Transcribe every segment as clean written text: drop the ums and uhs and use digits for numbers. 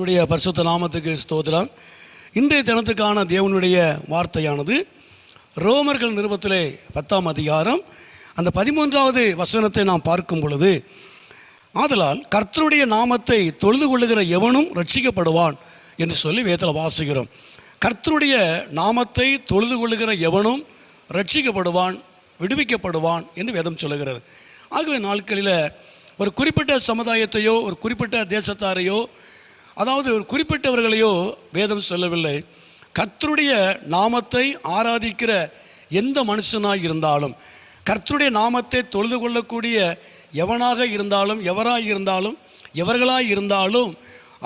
கர்த்தருடைய பரிசுத்த நாமத்துக்கு ஸ்தோத்திரம். இன்றைய தினத்துக்கான தேவனுடைய வார்த்தையானது ரோமர்கள் நிருபத்திலே 10ஆம் அதிகாரம் அந்த 13வது வசனத்தை நாம் பார்க்கும் பொழுது, ஆதலால் கர்த்தருடைய நாமத்தை தொழுது கொள்ளுகிற எவனும் ரட்சிக்கப்படுவான் என்று சொல்லி வேதத்தில் வாசிக்கிறோம். கர்த்தருடைய நாமத்தை தொழுது கொள்ளுகிற எவனும் ரட்சிக்கப்படுவான், விடுவிக்கப்படுவான் என்று வேதம் சொல்லுகிறது. ஆகவே நாட்களில் ஒரு குறிப்பிட்ட சமுதாயத்தையோ ஒரு குறிப்பிட்ட தேசத்தாரையோ அதாவது ஒரு குறிப்பிட்டவர்களையோ வேதம் சொல்லவில்லை. கர்த்தருடைய நாமத்தை ஆராதிக்கிற எந்த மனுஷனாக இருந்தாலும், கர்த்தருடைய நாமத்தை தொழுது கொள்ளக்கூடிய எவனாக இருந்தாலும், எவராக இருந்தாலும், எவர்களாக இருந்தாலும்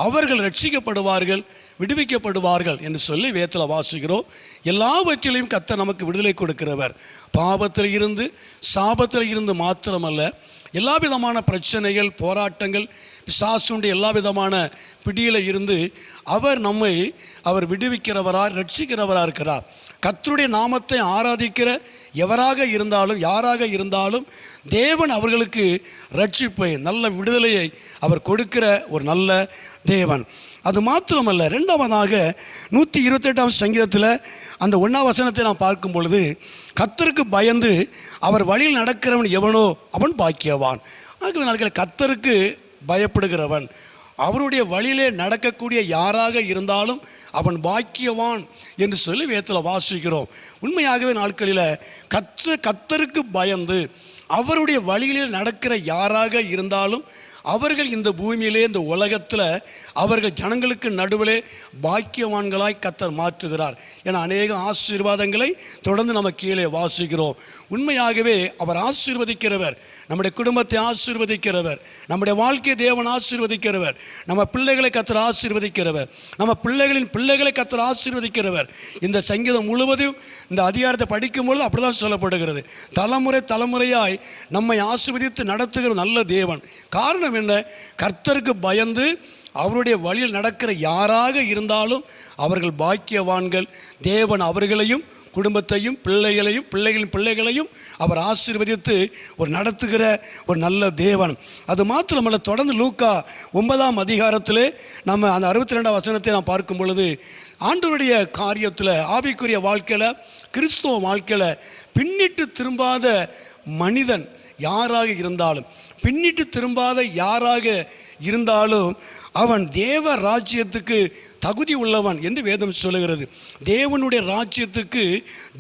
அவர்கள் ரட்சிக்கப்படுவார்கள், விடுவிக்கப்படுவார்கள் என்று சொல்லி வேதத்தில் வாசிக்கிறோம். எல்லாவற்றிலையும் கர்த்தர் நமக்கு விடுதலை கொடுக்கிறவர். பாவத்தில் இருந்து சாபத்தில் இருந்து மாத்திரமல்ல, எல்லா விதமான பிரச்சனைகள், போராட்டங்கள், பிசாசுடைய எல்லா விதமான பிடியில் இருந்து அவர் விடுவிக்கிறவராக, ரட்சிக்கிறவராக இருக்கிறார். கர்த்தருடைய நாமத்தை ஆராதிக்கிற எவராக இருந்தாலும், யாராக இருந்தாலும் தேவன் அவர்களுக்கு ரட்சிப்பை, நல்ல விடுதலையை அவர் கொடுக்கிற ஒரு நல்ல தேவன். அது மாத்திரமல்ல, இரண்டாவதாக 128ஆம் சங்கீதத்தில் அந்த 1ஆம் வசனத்தை நாம் பார்க்கும் பொழுது, கர்த்தருக்கு பயந்து அவர் வழியில் நடக்கிறவன் எவனோ அவன் பாக்கியவான். ஆகவே நாட்களில் கர்த்தருக்கு பயப்படுகிறவன், அவருடைய வழியிலே நடக்கக்கூடிய யாராக இருந்தாலும் அவன் பாக்கியவான் என்று சொல்லி வேதத்தில் வாசிக்கிறோம். உண்மையாகவே நாட்களில் கர்த்தருக்கு பயந்து அவருடைய வழியிலே நடக்கிற யாராக இருந்தாலும் அவர்கள் இந்த பூமியிலே, இந்த உலகத்தில் அவர்கள் ஜனங்களுக்கு நடுவிலே பாக்கியவான்களாய் கர்த்தர் மாற்றுகிறார். என அநேக ஆசீர்வாதங்களை தொடர்ந்து நம்ம கீழே வாசிக்கிறோம். உண்மையாகவே அவர் ஆசீர்வதிக்கிறவர், நம்முடைய குடும்பத்தை ஆசீர்வதிக்கிறவர், நம்முடைய வாழ்க்கையை தேவன் ஆசீர்வதிக்கிறவர், நம்ம பிள்ளைகளை கர்த்தர் ஆசீர்வதிக்கிறவர், நம்ம பிள்ளைகளின் பிள்ளைகளை கர்த்தர் ஆசீர்வதிக்கிறவர். இந்த சங்கீதம் முழுவதும் இந்த அதிகாரத்தை படிக்கும்பொழுது அப்படிதான் சொல்லப்படுகிறது. தலைமுறை தலைமுறையாய் நம்மை ஆசீர்வதித்து நடத்துகிற நல்ல தேவன். காரணம் என்ன? கர்த்தருக்கு பயந்து அவருடைய வழியில் நடக்கிற யாராக இருந்தாலும் அவர்கள் பாக்கியவான்கள். தேவன் அவர்களையும் குடும்பத்தையும் பிள்ளைகளையும் பிள்ளைகளின் பிள்ளைகளையும் அவர் ஆசீர்வதித்து ஒரு நடத்துகிற ஒரு நல்ல தேவன். அது மாத்திரமல்ல, தொடர்ந்து லூக்கா 9ஆம் அதிகாரத்திலே நம்ம அந்த 62ஆம் வசனத்தை நாம் பார்க்கும் பொழுது, ஆண்டவருடைய காரியத்தில், ஆவிக்குரிய வாழ்க்கையில், கிறிஸ்துவ வாழ்க்கையில் பின்னிட்டு திரும்பாத மனிதன் யாராக இருந்தாலும், பின்னிட்டு திரும்பாத யாராக இருந்தாலும் அவன் தேவ ராஜ்யத்துக்கு தகுதி உள்ளவன் என்று வேதம் சொல்லுகிறது. தேவனுடைய ராஜ்யத்துக்கு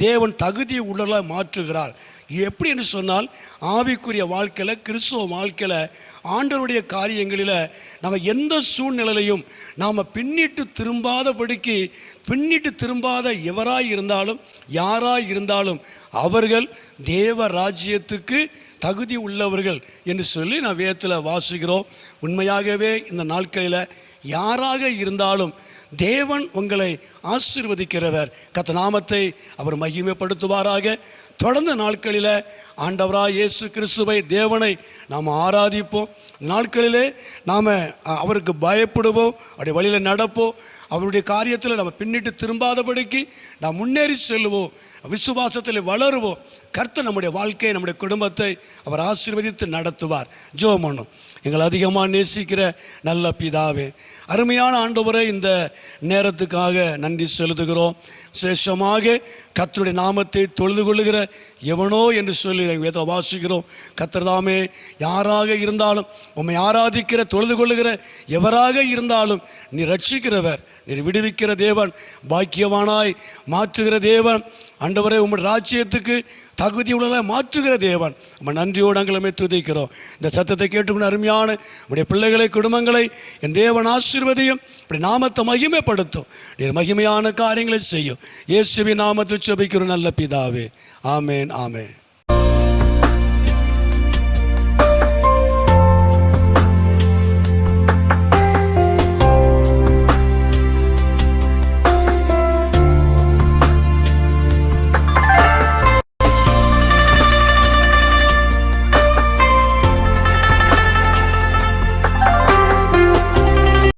தேவன் தகுதி உள்ளவர்களாக மாற்றுகிறார். எப்படி என்று சொன்னால், ஆவிக்குரிய வாழ்க்கையில், கிறிஸ்துவ வாழ்க்கையில், ஆண்டவருடைய காரியங்களில் நம்ம எந்த சூழ்நிலையிலையும் நாம் பின்னிட்டு திரும்பாதபடிக்கு, பின்னிட்டு திரும்பாத எவராய் இருந்தாலும் யாராய் இருந்தாலும் அவர்கள் தேவ ராஜ்யத்துக்கு தகுதி உள்ளவர்கள் என்று சொல்லி நான் வேதத்தில் வாசிக்கிறோம். உண்மையாகவே இந்த நாட்களில் யாராக இருந்தாலும் தேவன் உங்களை ஆசீர்வதிக்கிறவர். கர்த்தர் நாமத்தை அவர் மகிமைப்படுத்துவாராக. தொடர்ந்த நாட்களில் ஆண்டவராக இயேசு கிறிஸ்துவை, தேவனை நாம் ஆராதிப்போம். நாட்களிலே நாம் அவருக்கு பயப்படுவோம், அவருடைய வழியில் நடப்போம், அவருடைய காரியத்தில் நம்ம பின்னிட்டு திரும்பாதபடிக்கு நாம் முன்னேறி செல்லுவோம், விசுவாசத்தில் வளருவோம். கர்த்தர் நம்முடைய வாழ்க்கையை, நம்முடைய குடும்பத்தை அவர் ஆசீர்வதித்து நடத்துவார். ஜெபம் பண்ணும். எங்களை அதிகமாக நேசிக்கிற நல்ல பிதாவே, அருமையான ஆண்டவரே, இந்த நேரத்துக்காக நன்றி செலுத்துகிறோம். விசேஷமாக கர்த்தருடைய நாமத்தை தொழுது கொள்ளுகிற எவனோ என்று சொல்லி வேதத்தில் வாசிக்கிறோம். கர்த்தர் தாமே யாராக இருந்தாலும் உம்மை ஆராதிக்கிற, தொழுது கொள்ளுகிற எவராக இருந்தாலும் நீ ரட்சிக்கிறவர், நீர் விடுவிக்கிற தேவன், பாக்கியவானாய் மாற்றுகிற தேவன். ஆண்டவரே, உம்முடைய ராஜ்யத்துக்கு தகுதி உள்ள மாற்றுகிற தேவன். நம்ம நன்றியோடு அங்களுமே துதிக்கிறோம். இந்த சத்தத்தை கேட்டுக்கொண்டு அருமையான உடைய பிள்ளைகளை, குடும்பங்களை என் தேவன் ஆசீர்வதியும், இப்படி நாமத்தை மகிமைப்படுத்தும், நீர் மகிமையான காரியங்களை செய்யும். இயேசுவின் நாமத்தில் ஜெபிக்கிறோம் நல்ல பிதாவே. ஆமேன், ஆமேன்.